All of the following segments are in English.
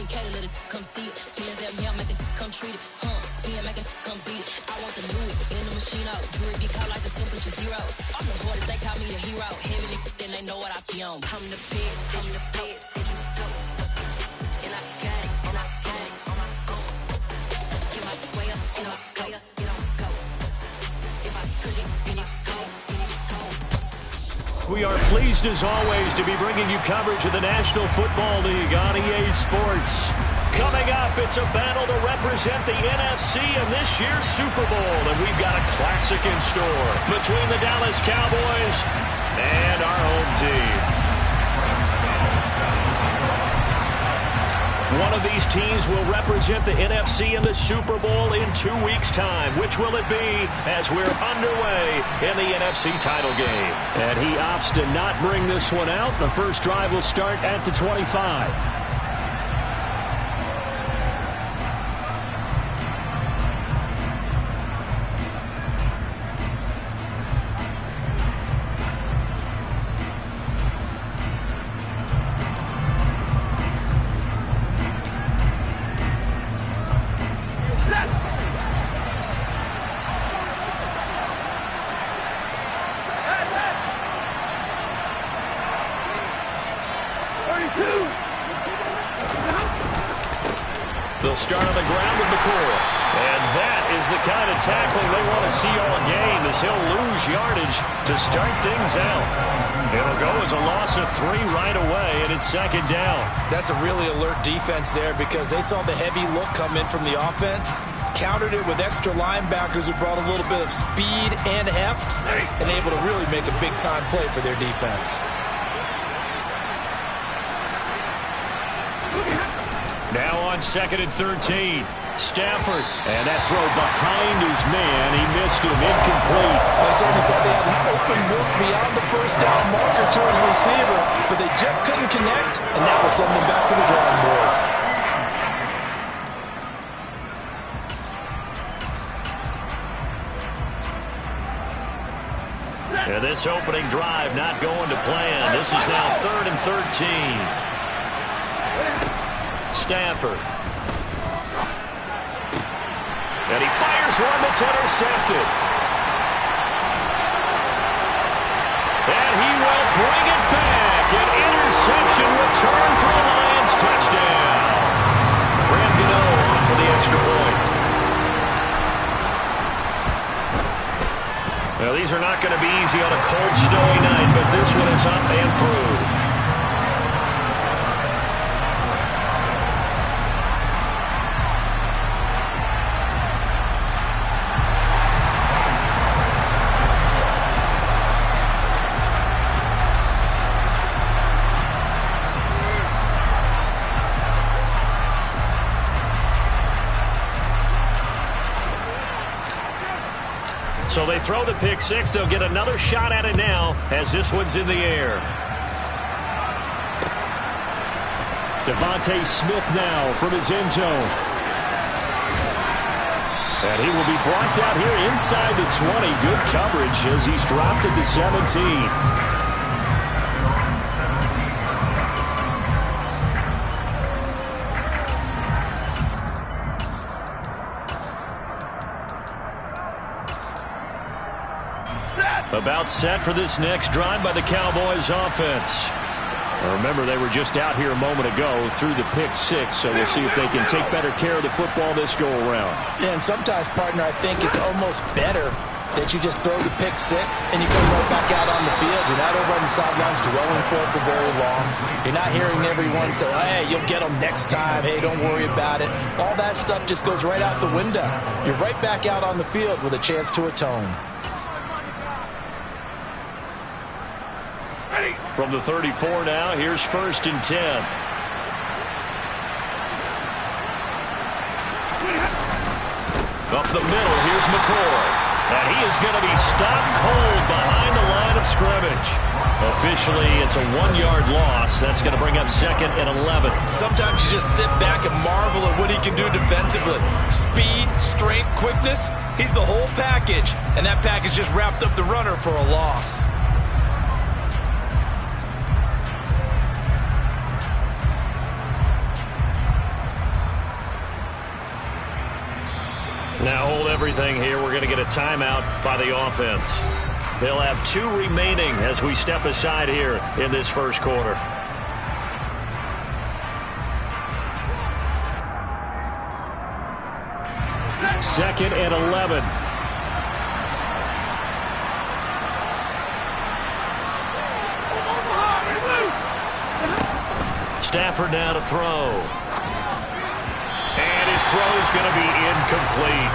King Cadillac, come see it. Hands them here, make it come treat it. Spin, make it come beat it. I want the new in the machine out. Jewelry be caught like the simplest zero. I'm the hardest, they call me the hero. Heavy, then they know what I be on. I'm the best, and you go. And I got it, and I got it on my own. Get my way up, and I go, it don't go. If I touch it, then it's cold, then it's cold. We are pleased as always to be bringing you coverage of the National Football League on EA Sports. Coming up, it's a battle to represent the NFC in this year's Super Bowl, and we've got a classic in store between the Dallas Cowboys and our home team. One of these teams will represent the NFC in the Super Bowl in 2 weeks' time. Which will it be as we're underway in the NFC title game? And he opts to not bring this one out. The first drive will start at the 25. They'll start on the ground with McCoy. And that is the kind of tackling they want to see all game, as he'll lose yardage to start things out. It'll go as a loss of 3 right away, and it's second down. That's a really alert defense there, because they saw the heavy look come in from the offense, countered it with extra linebackers who brought a little bit of speed and heft, and able to really make a big-time play for their defense. Now on 2nd and 13. Stafford. And that throw behind his man. He missed him. Incomplete. I certainly thought they had an open look beyond the first down marker to his receiver, but they just couldn't connect, and that will send them back to the drawing board. And this opening drive not going to plan. This is now 3rd and 13. Stafford. And he fires one that's intercepted. And he will bring it back. An interception return for the Lions. Touchdown. Brand Gano on for the extra point. Now, these are not going to be easy on a cold, snowy night, but this one is up and through. So they throw the pick six. They'll get another shot at it now as this one's in the air. Devontae Smith now from his end zone. And he will be brought down here inside the 20. Good coverage as he's dropped at the 17. About set for this next drive by the Cowboys offense. Remember, they were just out here a moment ago through the pick six, so we'll see if they can take better care of the football this go-around. Yeah, and sometimes, partner, I think it's almost better that you just throw the pick six and you come right back out on the field. You're not over on the sidelines dwelling for it for very long. You're not hearing everyone say, hey, you'll get them next time. Hey, don't worry about it. All that stuff just goes right out the window. You're right back out on the field with a chance to atone. From the 34 now, here's 1st and 10. Up the middle, here's McCoy. And he is going to be stopped cold behind the line of scrimmage. Officially, it's a 1-yard loss. That's going to bring up 2nd and 11. Sometimes you just sit back and marvel at what he can do defensively. Speed, strength, quickness, he's the whole package. And that package just wrapped up the runner for a loss. Now hold everything here. We're going to get a timeout by the offense. They'll have 2 remaining as we step aside here in this first quarter. Second and 11. Stafford now to throw. And his throw is going to be incomplete.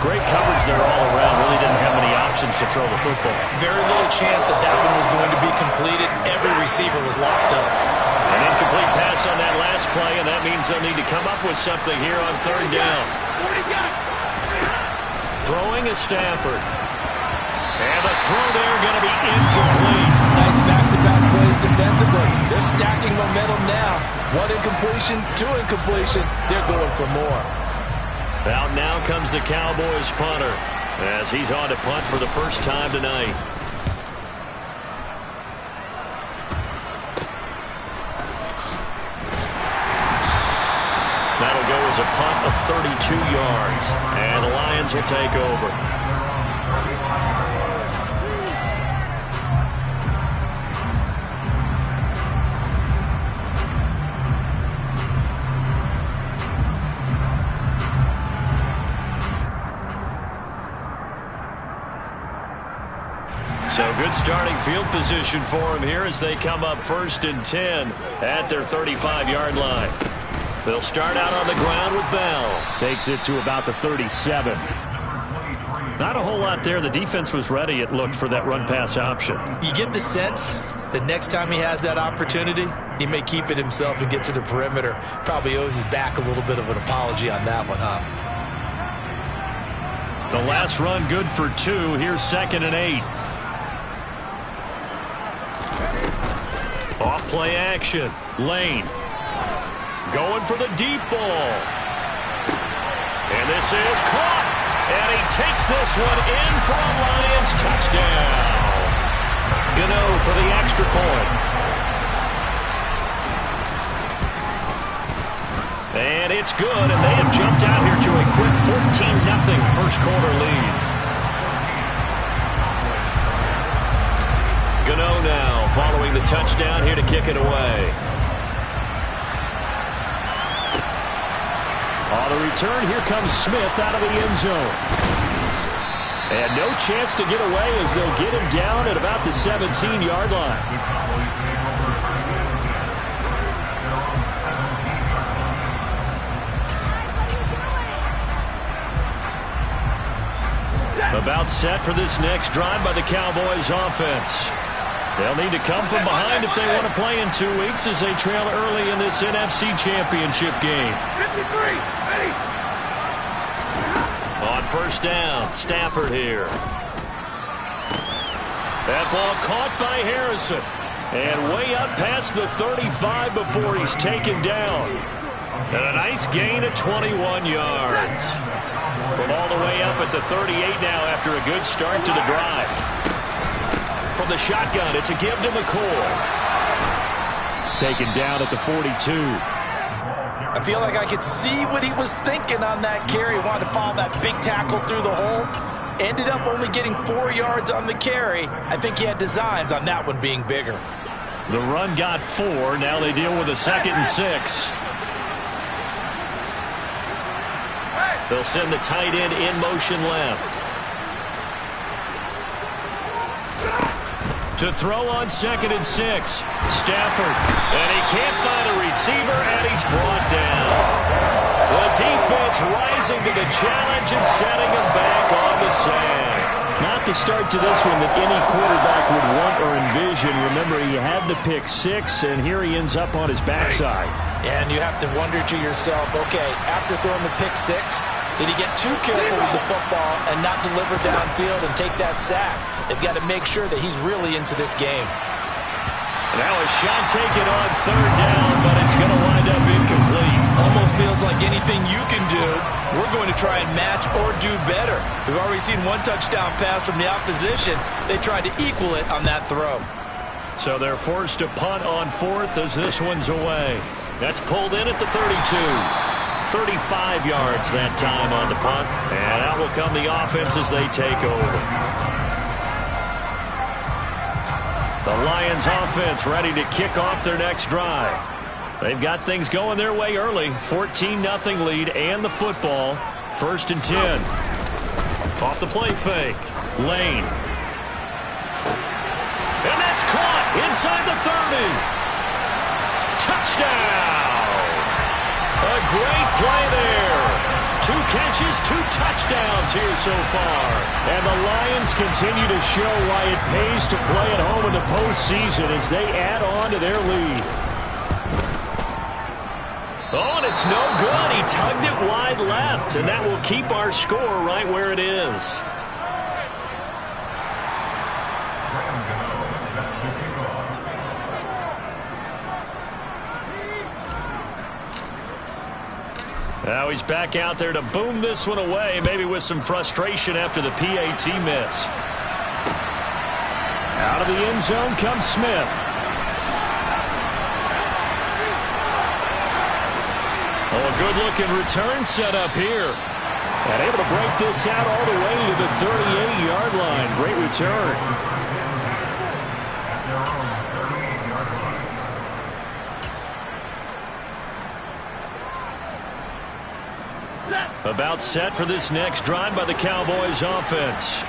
Great coverage there all around. Really didn't have many options to throw the football. Very little chance that that one was going to be completed. Every receiver was locked up. An incomplete pass on that last play, and that means they'll need to come up with something here on 3rd down. Throwing is Stafford. And the throw there going to be incomplete. Nice back-to-back plays defensively. They're stacking momentum now. 1 incompletion, 2 incompletion. They're going for more. Out now comes the Cowboys punter as he's on to punt for the first time tonight. That'll go as a punt of 32 yards, and the Lions will take over. So good starting field position for them here as they come up 1st and 10 at their 35-yard line. They'll start out on the ground with Bell. Takes it to about the 37. Not a whole lot there. The defense was ready, it looked, for that run-pass option. You get the sense that next time he has that opportunity, he may keep it himself and get to the perimeter. Probably owes his back a little bit of an apology on that one, huh? The last run good for 2. Here's 2nd and 8. Off play action. Lane. Going for the deep ball. And this is caught. And he takes this one in for a Lions touchdown. Gano for the extra point. And it's good. And they have jumped out here to a quick 14-0 first quarter lead. Gano now following the touchdown here to kick it away. On the return, here comes Smith out of the end zone. And no chance to get away as they'll get him down at about the 17-yard line. About set for this next drive by the Cowboys offense. They'll need to come from behind if they want to play in 2 weeks as they trail early in this NFC Championship game. 53, ready. On 1st down, Stafford here. That ball caught by Harrison. And way up past the 35 before he's taken down. And a nice gain of 21 yards. From all the way up at the 38 now after a good start to the drive. From the shotgun, it's a give to McCoy. Taken down at the 42. I feel like I could see what he was thinking on that carry. Wanted to follow that big tackle through the hole. Ended up only getting 4 yards on the carry. I think he had designs on that one being bigger. The run got 4. Now they deal with a 2nd and 6. They'll send the tight end in motion left. To throw on 2nd and 6. Stafford. And he can't find a receiver, and he's brought down. The defense rising to the challenge and setting him back on the sand. Not the start to this one that any quarterback would want or envision. Remember, he had the pick 6, and here he ends up on his backside. And you have to wonder to yourself, okay, after throwing the pick 6, did he get too careful with the football and not deliver downfield and take that sack? They've got to make sure that he's really into this game. Now a shot taken on 3rd down, but it's going to wind up incomplete. Almost feels like anything you can do, we're going to try and match or do better. We've already seen 1 touchdown pass from the opposition. They tried to equal it on that throw. So they're forced to punt on 4th as this one's away. That's pulled in at the 32. 35 yards that time on the punt. And out will come the offense as they take over. The Lions offense ready to kick off their next drive. They've got things going their way early. 14-0 lead and the football. 1st and 10. Off the play fake. Lane. And that's caught inside the 30. Touchdown. A great play there. 2 catches, 2 touchdowns here so far. And the Lions continue to show why it pays to play at home in the postseason as they add on to their lead. Oh, and it's no good. He tugged it wide left, and that will keep our score right where it is. Now he's back out there to boom this one away, maybe with some frustration after the PAT miss. Out of the end zone comes Smith. Oh, a good-looking return set up here. And able to break this out all the way to the 38-yard line. Great return. About set for this next drive by the Cowboys offense.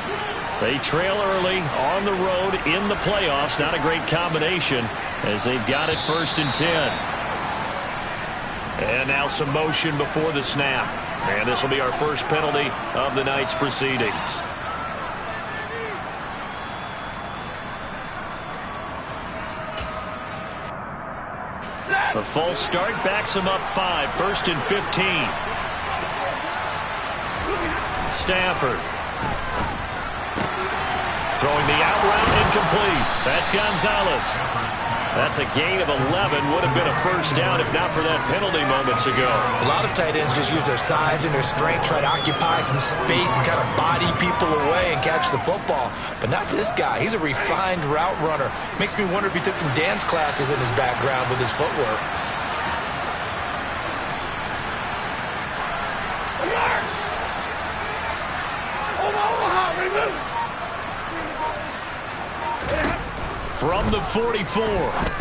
They trail early on the road in the playoffs. Not a great combination as they've got it 1st and 10. And now some motion before the snap. And this will be our first penalty of the night's proceedings. A false start backs him up 5. 1st and 15. Stafford. Throwing the out route incomplete. That's Gonzalez. That's a gain of 11. Would have been a first down if not for that penalty moments ago. A lot of tight ends just use their size and their strength, try to occupy some space and kind of body people away and catch the football. But not this guy. He's a refined route runner. Makes me wonder if he took some dance classes in his background with his footwork. From the 44,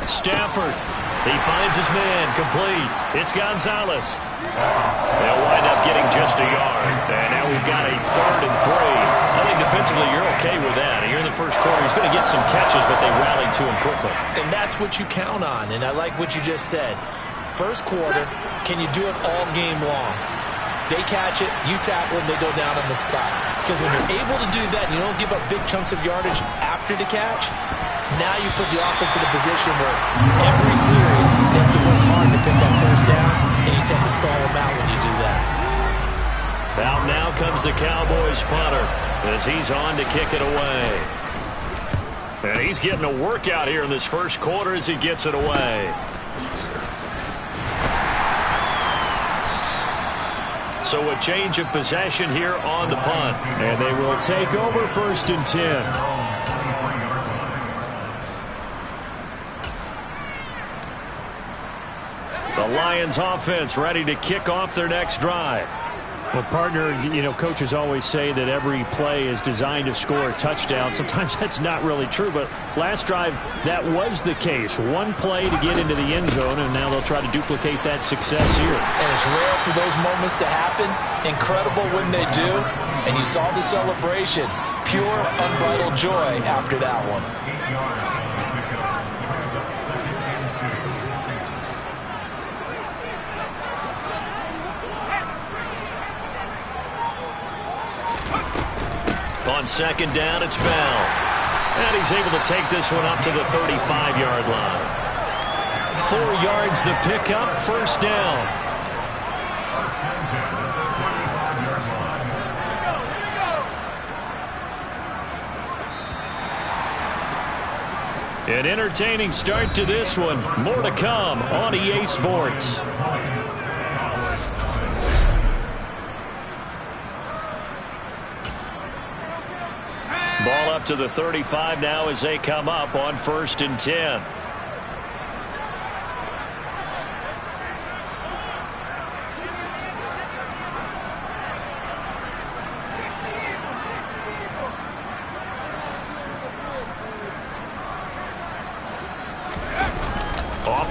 Stafford. He finds his man, complete. It's Gonzalez. They'll wind up getting just a yard. And now we've got a 3rd and 3. I think defensively you're okay with that. Here in the first quarter, he's going to get some catches, but they rallied to him quickly. And that's what you count on, and I like what you just said. First quarter, can you do it all game long? They catch it, you tackle them, they go down on the spot. Because when you're able to do that and you don't give up big chunks of yardage after the catch, now you put the offense in a position where every series they have to work hard to pick up first downs, and you tend to stall them out when you do that. Out now comes the Cowboys punter as he's on to kick it away. And he's getting a workout here in this first quarter as he gets it away. So a change of possession here on the punt. And they will take over 1st and 10. The Lions offense ready to kick off their next drive. Well, partner, coaches always say that every play is designed to score a touchdown. Sometimes that's not really true, but last drive, that was the case. One play to get into the end zone, and now they'll try to duplicate that success here. And it's rare for those moments to happen. Incredible when they do. And you saw the celebration. Pure, unbridled joy after that one. On 2nd down, it's Bell. And he's able to take this one up to the 35-yard line. 4 yards the pickup, 1st down. An entertaining start to this one. More to come on EA Sports. Ball up to the 35 now as they come up on 1st and 10.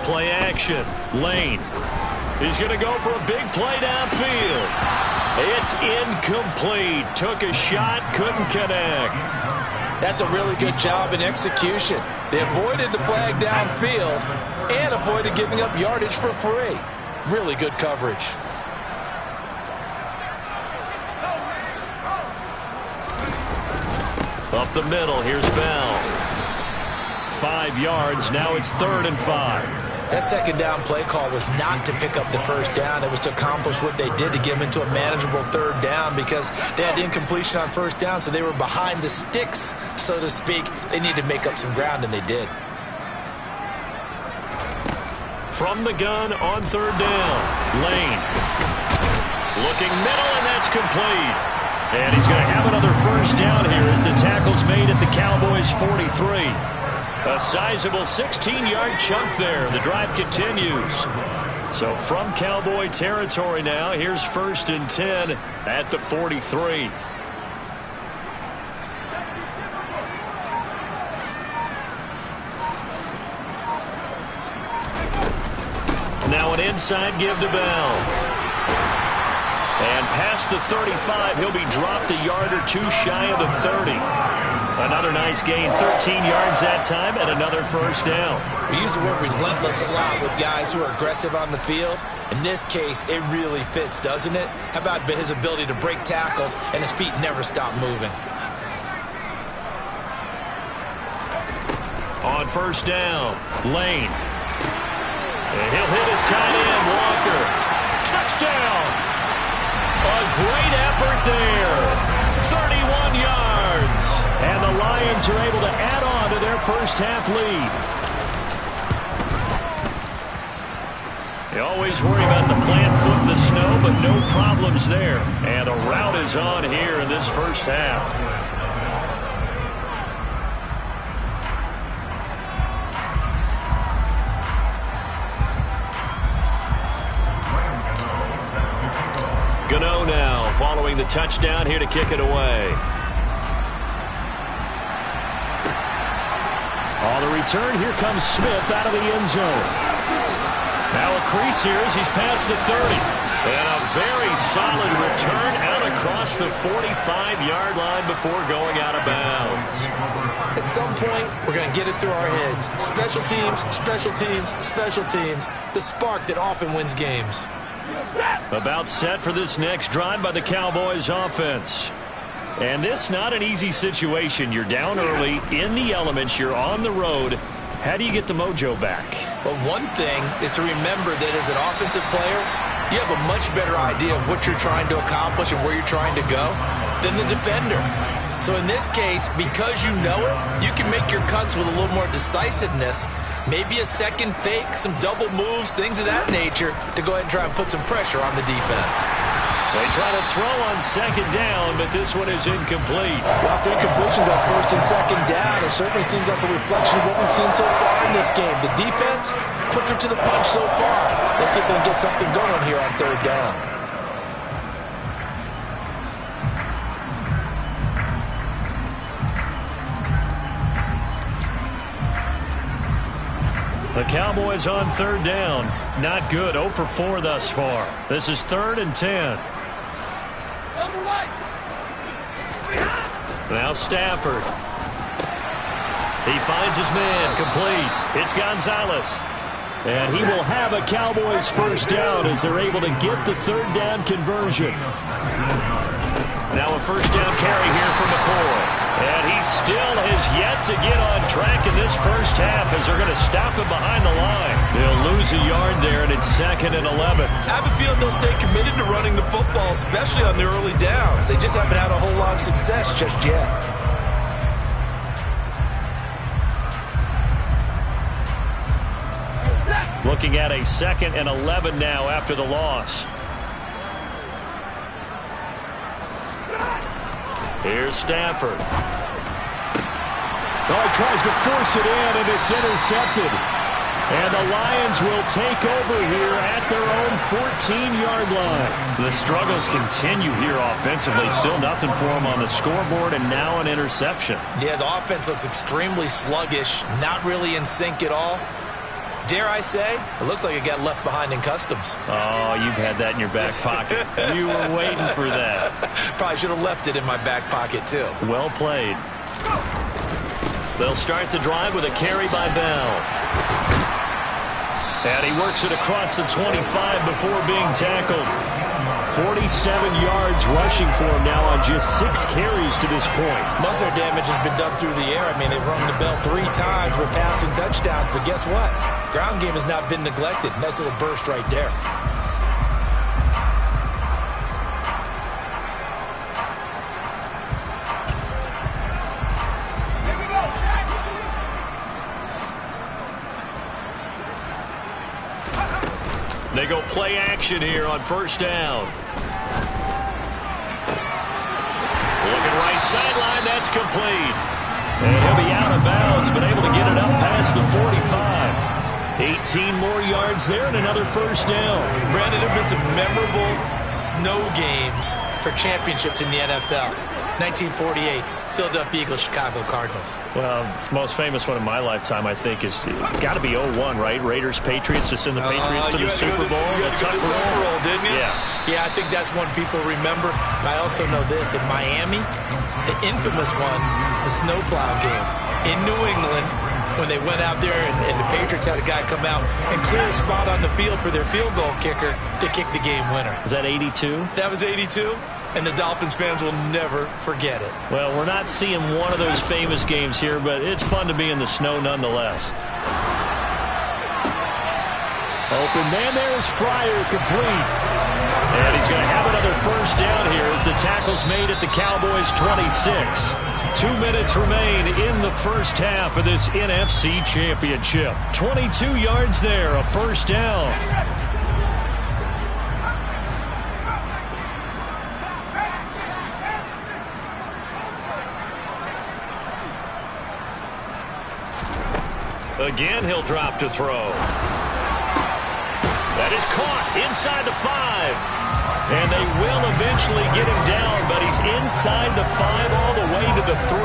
play action. Lane. He's going to go for a big play downfield. It's incomplete. Took a shot, couldn't connect. That's a really good job in execution. They avoided the flag downfield and avoided giving up yardage for free. Really good coverage. Up the middle, here's Bell. 5 yards, now it's 3rd and 5. That second down play call was not to pick up the first down. It was to accomplish what they did, to get them into a manageable 3rd down, because they had incompletion on first down, so they were behind the sticks, so to speak. They needed to make up some ground, and they did. From the gun on 3rd down, Lane. Looking middle, and that's complete. And he's going to have another first down here as the tackle's made at the Cowboys' 43. A sizable 16-yard chunk there. The drive continues. So from Cowboy territory now, here's 1st and 10 at the 43. Now an inside give to Bell. And past the 35, he'll be dropped a yard or two shy of the 30. Another nice gain, 13 yards that time, and another first down. We use the word relentless a lot with guys who are aggressive on the field. In this case, it really fits, doesn't it? How about his ability to break tackles and his feet never stop moving? On first down, Lane. And he'll hit his tight end, Walker. Touchdown! A great effort there. 31 yards. And the Lions are able to add on to their first half lead. You always worry about the plant foot in the snow, but no problems there. And a rout is on here in this first half. Gano now following the touchdown here to kick it away. On the return, here comes Smith out of the end zone. Now a crease here as he's past the 30. And a very solid return out across the 45-yard line before going out of bounds. At some point, we're going to get it through our heads. Special teams, special teams, special teams. The spark that often wins games. About set for this next drive by the Cowboys offense. And this not an easy situation. You're down early, in the elements, you're on the road. How do you get the mojo back? Well, one thing is to remember that as an offensive player, you have a much better idea of what you're trying to accomplish and where you're trying to go than the defender. So in this case, because you know it, you can make your cuts with a little more decisiveness. Maybe a second fake, some double moves, things of that nature to go ahead and try and put some pressure on the defense. They try to throw on second down, but this one is incomplete. Well, after incompletions on first and second down, it certainly seems like a reflection of what we've seen so far in this game. The defense, quicker to the punch so far. Let's see if they can get something going here on 3rd down. The Cowboys on 3rd down. Not good. 0 for 4 thus far. This is 3rd and 10. Now Stafford. He finds his man. Complete. It's Gonzalez. And he will have a Cowboys first down as they're able to get the 3rd down conversion. Now a first down carry here for McCoy. And he still has yet to get on track in this first half as they're going to stop him behind the line. They'll lose a yard there, and it's 2nd and 11. I have a feeling they'll stay committed to running the football, especially on their early downs. They just haven't had a whole lot of success just yet. Looking at a 2nd and 11 now after the loss. Here's Stafford. Oh, he tries to force it in, and it's intercepted. And the Lions will take over here at their own 14-yard line. The struggles continue here offensively. Still nothing for them on the scoreboard, and now an interception. Yeah, the offense looks extremely sluggish, not really in sync at all. Dare I say, it looks like it got left behind in customs. Oh, you've had that in your back pocket. You were waiting for that. Probably should have left it in my back pocket, too. Well played. They'll start the drive with a carry by Bell. And he works it across the 25 before being tackled. 47 yards rushing for him now on just 6 carries to this point. Most of their damage has been done through the air. I mean, they've rung the bell 3 times with passing touchdowns, but guess what? Ground game has not been neglected. Nice little burst right there. They go play action here on first down. Looking right sideline, that's complete. And he'll be out of bounds, but able to get it up past the 45. 18 more yards there and another first down. Brandon, there have been some memorable snow games for championships in the NFL. 1948. Philadelphia Eagles, Chicago Cardinals. Well, the most famous one in my lifetime, I think, is got to be 01, right? Raiders, Patriots, to send the Patriots to the Super Bowl. You had to go to the Tuck roll, didn't you? Yeah, I think that's one people remember. I also know this. In Miami, the infamous one, the snowplow game. In New England, when they went out there and the Patriots had a guy come out and clear a spot on the field for their field goal kicker to kick the game winner. Is that 82? That was 82. And the Dolphins fans will never forget it. Well, we're not seeing one of those famous games here, but it's fun to be in the snow nonetheless. Open man there is Fryer, complete. And he's going to have another first down here as the tackle's made at the Cowboys' 26. 2 minutes remain in the first half of this NFC Championship. 22 yards there, a first down. Again, he'll drop to throw. That is caught inside the 5. And they will eventually get him down, but he's inside the 5 all the way to the 3.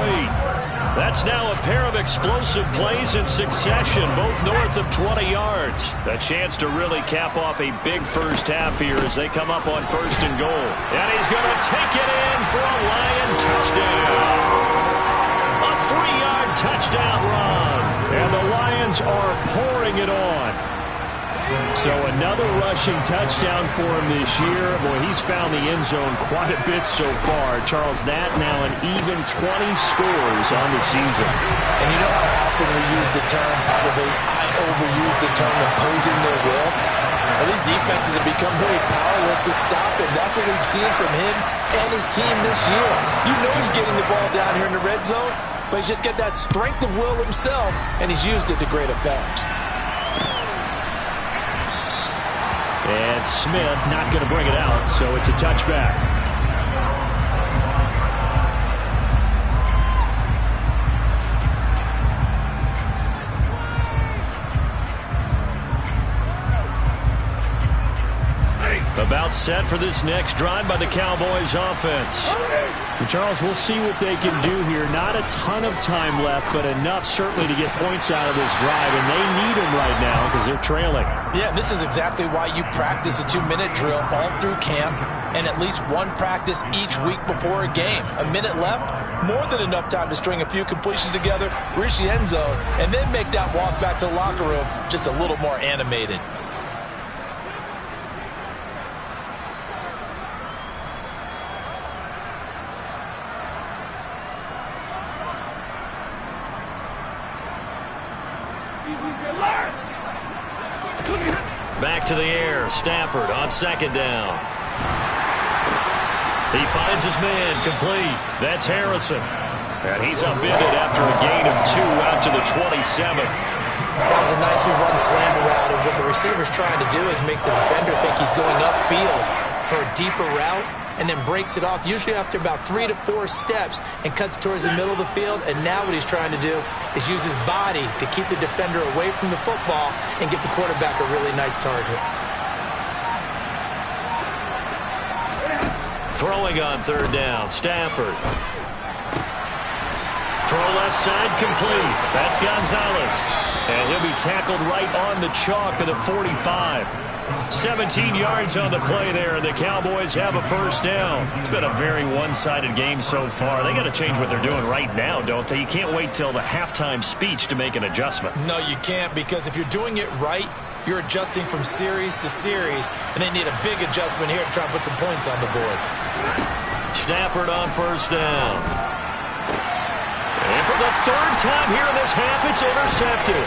That's now a pair of explosive plays in succession, both north of 20 yards. A chance to really cap off a big first half here as they come up on first and goal. And he's going to take it in for a Lion touchdown. A 3-yard touchdown run. And the Lions are pouring it on. So another rushing touchdown for him this year. Boy, he's found the end zone quite a bit so far. Charles, that now an even 20 scores on the season. And you know how often we use the term, probably I overuse the term imposing their will? Well, these defenses have become really powerless to stop him. That's what we've seen from him and his team this year. You know he's getting the ball down here in the red zone, but he's just got that strength of will himself, and he's used it to great effect. And Smith not going to bring it out, so it's a touchback. About set for this next drive by the Cowboys offense. And Charles, we'll see what they can do here. Not a ton of time left, but enough certainly to get points out of this drive, and they need them right now because they're trailing. Yeah, this is exactly why you practice a 2-minute drill all through camp and at least one practice each week before a game. A minute left, more than enough time to string a few completions together, reach the end zone, and then make that walk back to the locker room just a little more animated. Back to the air. Stafford on second down. He finds his man complete. That's Harrison. And he's upended after a gain of 2 out to the 27. That was a nicely run slam route, and what the receiver's trying to do is make the defender think he's going upfield for a deeper route, and then breaks it off, usually after about 3 to 4 steps, and cuts towards the middle of the field. And now what he's trying to do is use his body to keep the defender away from the football and give the quarterback a really nice target. Throwing on third down, Stafford. Throw left side complete. That's Gonzalez. And he'll be tackled right on the chalk of the 45. 17 yards on the play there, and the Cowboys have a first down. It's been a very one-sided game so far. They got to change what they're doing right now, don't they? You can't wait till the halftime speech to make an adjustment. No, you can't, because if you're doing it right, you're adjusting from series to series, and they need a big adjustment here to try and put some points on the board. Stafford on first down. And for the third time here in this half, it's intercepted.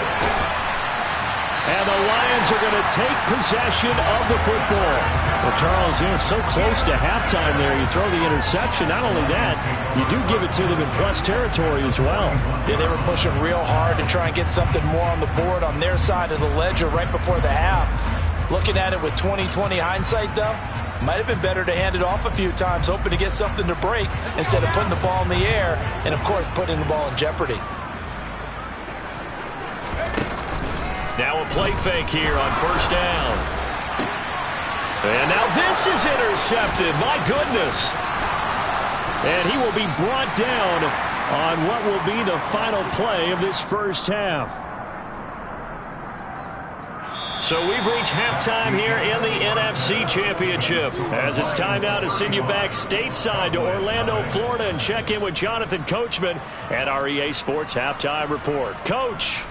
And the Lions are going to take possession of the football. Well, Charles, so close to halftime there. You throw the interception. Not only that, you do give it to them in plus territory as well. Yeah, they were pushing real hard to try and get something more on the board on their side of the ledger right before the half. Looking at it with 20/20 hindsight, though, might have been better to hand it off a few times, hoping to get something to break instead of putting the ball in the air and, of course, putting the ball in jeopardy. Now a play fake here on first down. And now this is intercepted. My goodness. And he will be brought down on what will be the final play of this first half. So we've reached halftime here in the NFC Championship, as it's time now to send you back stateside to Orlando, Florida, and check in with Jonathan Coachman at our EA Sports Halftime Report. Coach.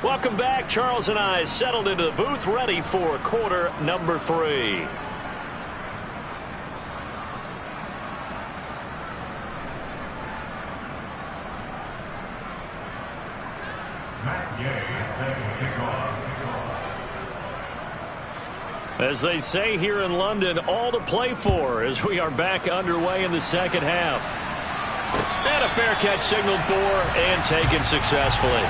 Welcome back. Charles and I settled into the booth, ready for quarter number 3. As they say here in London, all to play for as we are back underway in the second half. And a fair catch signaled for and taken successfully.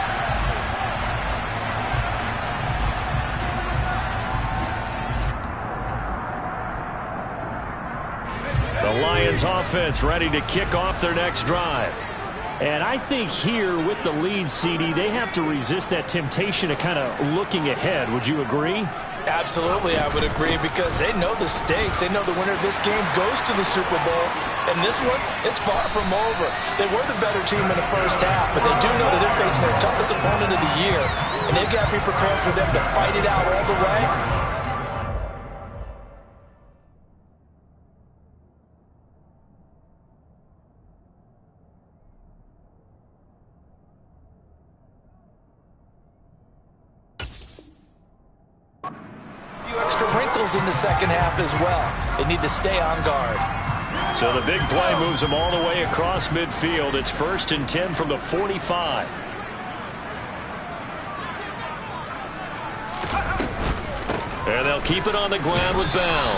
The Lions offense ready to kick off their next drive. And I think here with the lead, CD, they have to resist that temptation of kind of looking ahead. Would you agree? Absolutely, I would agree, because they know the stakes. They know the winner of this game goes to the Super Bowl. And this one, it's far from over. They were the better team in the first half, but they do know that they're facing their toughest opponent of the year. And they've got to be prepared for them to fight it out all the way. In the second half as well. They need to stay on guard. So the big play moves them all the way across midfield. It's 1st and 10 from the 45. And they'll keep it on the ground with Bell.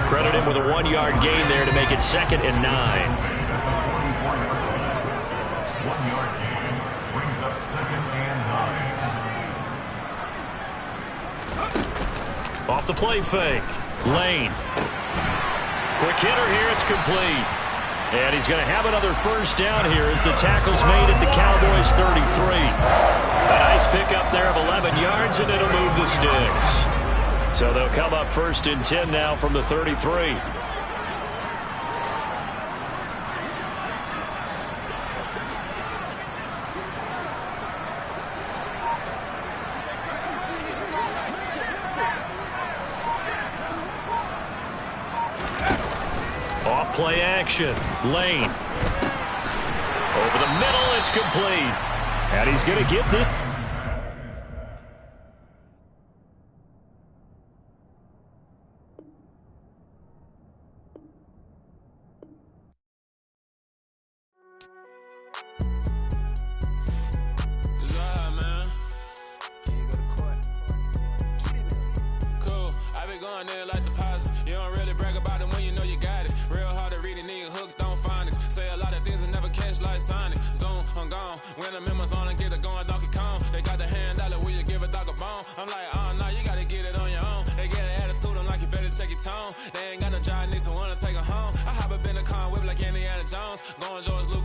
Credit him with a 1-yard gain there to make it 2nd and 9. 1-yard gain brings up 2nd and 9. Off the play fake. Lane. Quick hitter here. It's complete. And he's going to have another first down here as the tackle's made at the Cowboys 33. A nice pickup there of 11 yards, and it'll move the sticks. So they'll come up 1st and 10 now from the 33. Play action. Lane. Over the middle, it's complete. And he's going to get this. They ain't got no job, need someone to take her home. I hop up in the car, whip like Indiana Jones. Going George Lucas.